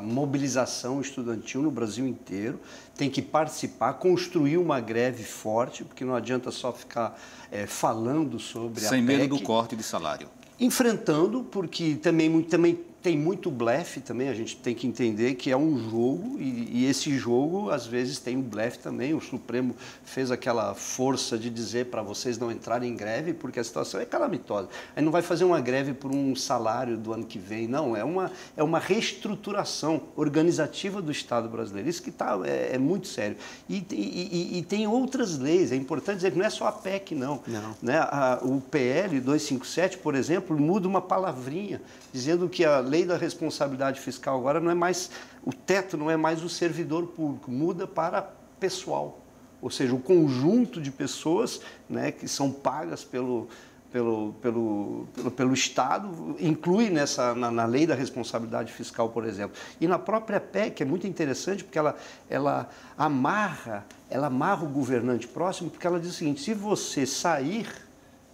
mobilização estudantil no Brasil inteiro, tem que participar, construir uma greve forte, porque não adianta só ficar falando sobre a PEC. Sem medo do corte de salário. Enfrentando, porque também tem muito blefe também, a gente tem que entender que é um jogo e esse jogo, às vezes, tem um blefe também. O Supremo fez aquela força de dizer para vocês não entrarem em greve porque a situação é calamitosa. Aí não vai fazer uma greve por um salário do ano que vem, não. É uma reestruturação organizativa do Estado brasileiro. Isso que é muito sério. E tem outras leis, é importante dizer que não é só a PEC, não. Né? O PL 257, por exemplo, muda uma palavrinha, dizendo que a lei da responsabilidade fiscal agora não é mais, o teto não é mais o servidor público, muda para pessoal, ou seja, o conjunto de pessoas, né, que são pagas pelo Estado, inclui na lei da responsabilidade fiscal, por exemplo. E na própria PEC é muito interessante, porque ela amarra o governante próximo, porque ela diz o seguinte: se você sair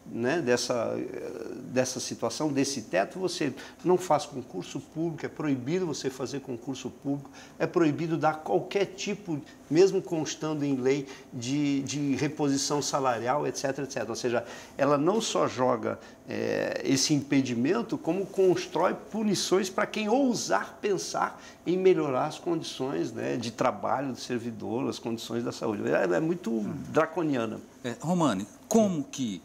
né, dessa situação, desse teto, você não faz concurso público, é proibido você fazer concurso público, é proibido dar qualquer tipo, mesmo constando em lei, de reposição salarial, etc, etc. Ou seja, ela não só joga esse impedimento, como constrói punições para quem ousar pensar em melhorar as condições, né, de trabalho do servidor, as condições da saúde. Ela é muito draconiana. Romani, como que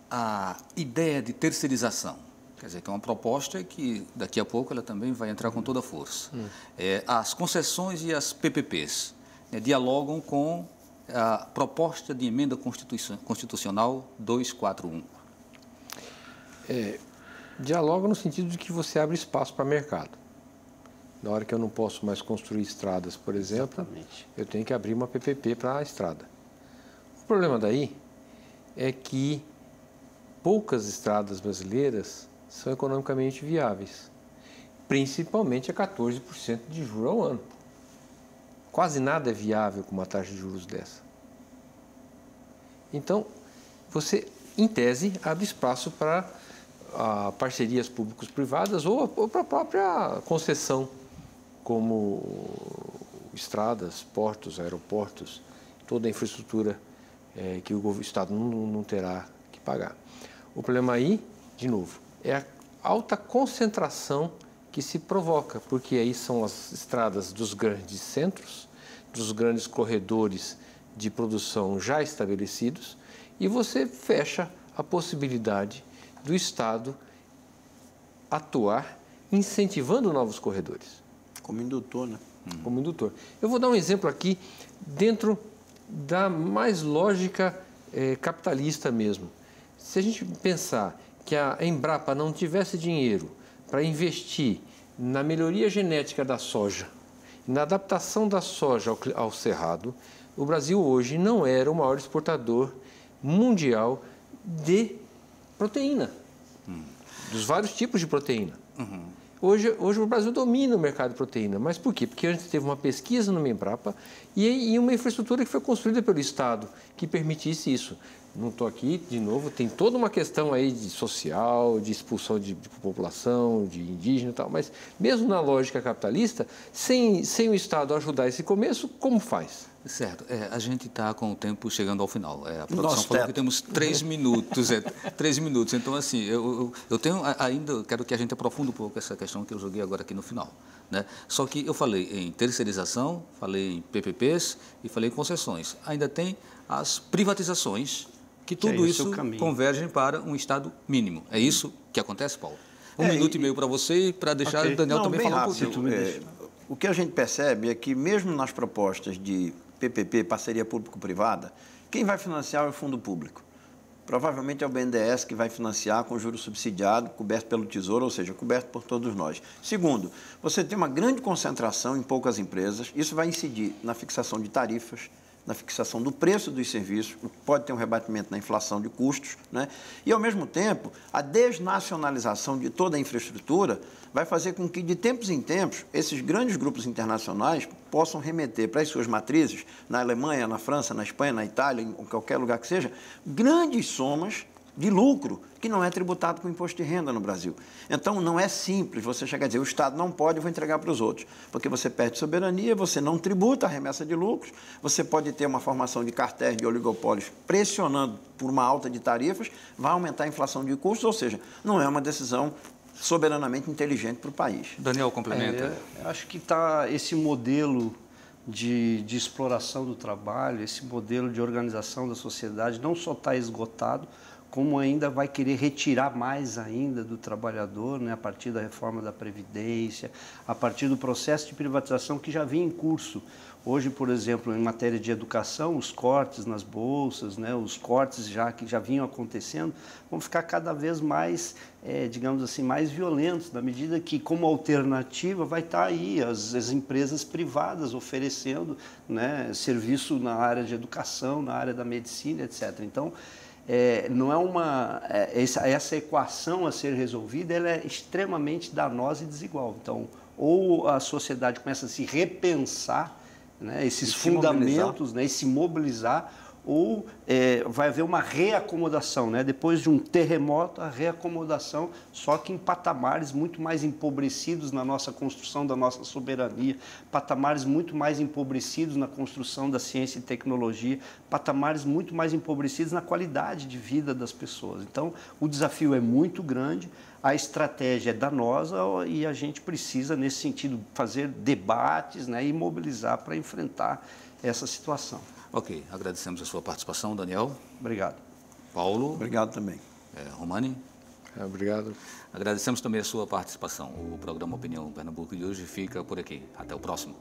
a ideia de terceirização, quer dizer, que é uma proposta que daqui a pouco ela também vai entrar com toda a força, as concessões e as PPPs dialogam com a proposta de emenda constitucional 241? Dialoga no sentido de que você abre espaço para mercado. Na hora que eu não posso mais construir estradas, por exemplo, eu tenho que abrir uma PPP para a estrada. O problema daí é que poucas estradas brasileiras são economicamente viáveis, principalmente a 14% de juros ao ano. Quase nada é viável com uma taxa de juros dessa. Então, você, em tese, abre espaço para parcerias públicos-privadas ou para a própria concessão, como estradas, portos, aeroportos, toda a infraestrutura que o Estado não terá que pagar. O problema aí, de novo, é a alta concentração que se provoca, porque aí são as estradas dos grandes centros, dos grandes corredores de produção já estabelecidos, e você fecha a possibilidade do Estado atuar incentivando novos corredores. Como indutor, né? Como indutor. Eu vou dar um exemplo aqui dentro da mais lógica capitalista mesmo. Se a gente pensar que a Embrapa não tivesse dinheiro para investir na melhoria genética da soja, na adaptação da soja ao cerrado, o Brasil hoje não era o maior exportador mundial de proteína, dos vários tipos de proteína. Hoje o Brasil domina o mercado de proteína. Mas por quê? Porque antes teve uma pesquisa no Embrapa e uma infraestrutura que foi construída pelo Estado que permitisse isso. Não estou aqui, de novo, tem toda uma questão aí de social, de expulsão de população, de indígena e tal, mas mesmo na lógica capitalista, sem o Estado ajudar esse começo, como faz? Certo. A gente está com o tempo chegando ao final. A produção falou que temos 3 minutos. 3 minutos. Então, assim, eu tenho ainda, quero que a gente aprofunde um pouco essa questão que eu joguei agora aqui no final, né? Só que eu falei em terceirização, falei em PPPs e falei em concessões. Ainda tem as privatizações, que tudo isso converge para um Estado mínimo. É isso que acontece, Paulo? Um minuto e meio para você e para deixar o Daniel também falar um pouquinho. O que a gente percebe é que, mesmo nas propostas de PPP, parceria público-privada, quem vai financiar é o fundo público. Provavelmente é o BNDES que vai financiar com juros subsidiado, coberto pelo Tesouro, ou seja, coberto por todos nós. Segundo, você tem uma grande concentração em poucas empresas, isso vai incidir na fixação de tarifas, na fixação do preço dos serviços, o que pode ter um rebatimento na inflação de custos, né? E, ao mesmo tempo, a desnacionalização de toda a infraestrutura vai fazer com que, de tempos em tempos, esses grandes grupos internacionais possam remeter para as suas matrizes, na Alemanha, na França, na Espanha, na Itália, em qualquer lugar que seja, grandes somas de lucro que não é tributado com imposto de renda no Brasil. Então, não é simples você chegar a dizer, o Estado não pode, eu vou entregar para os outros, porque você perde soberania, você não tributa a remessa de lucros, você pode ter uma formação de cartéis, de oligopólios, pressionando por uma alta de tarifas, vai aumentar a inflação de custos, ou seja, não é uma decisão soberanamente inteligente para o país. Daniel, complementa. Eu acho que está esse modelo de exploração do trabalho, esse modelo de organização da sociedade não só está esgotado, como ainda vai querer retirar mais ainda do trabalhador, né, a partir da reforma da Previdência, a partir do processo de privatização que já vinha em curso. Hoje, por exemplo, em matéria de educação, os cortes nas bolsas, né, os cortes que já vinham acontecendo, vão ficar cada vez mais, digamos assim, mais violentos, na medida que, como alternativa, vai estar aí as empresas privadas oferecendo, né, serviço na área de educação, na área da medicina, etc. Então, não é essa equação a ser resolvida, ela é extremamente danosa e desigual. Então, ou a sociedade começa a se repensar, né, esses fundamentos, né, e se mobilizar, ou vai haver uma reacomodação, né? Depois de um terremoto, a reacomodação, só que em patamares muito mais empobrecidos na nossa construção da nossa soberania, patamares muito mais empobrecidos na construção da ciência e tecnologia, patamares muito mais empobrecidos na qualidade de vida das pessoas. Então, o desafio é muito grande, a estratégia é danosa e a gente precisa, nesse sentido, fazer debates, né, e mobilizar para enfrentar essa situação. Ok, agradecemos a sua participação, Daniel. Obrigado. Paulo. Obrigado também. Romani. Obrigado. Agradecemos também a sua participação. O programa Opinião Pernambuco de hoje fica por aqui. Até o próximo.